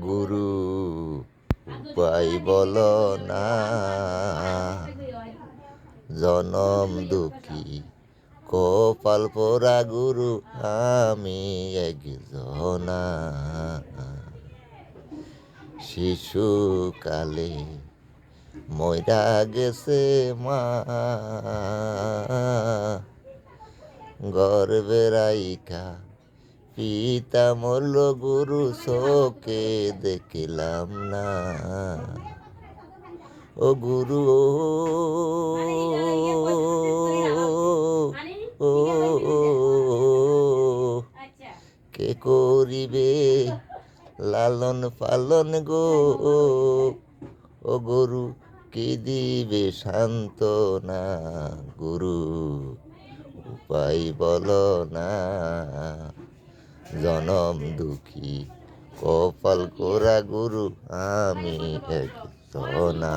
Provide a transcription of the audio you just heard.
গুরু উপায় বলো না, জনম দুঃখী কপাল পোড়া গুরু আমি একজনা। শিশুকালে মইরা গেছে মা, গর্বে রাইখা পিতা মরল গুরু চোখে দেখিলাম না। ও গুরু ও কে করিবে লালন পালন গো, ও গুরু কি দিবে সান্ত্বনা। গুরু উপায় বলো না, জনম দুঃখী কপাল কোরা গুরু আমি একজনা।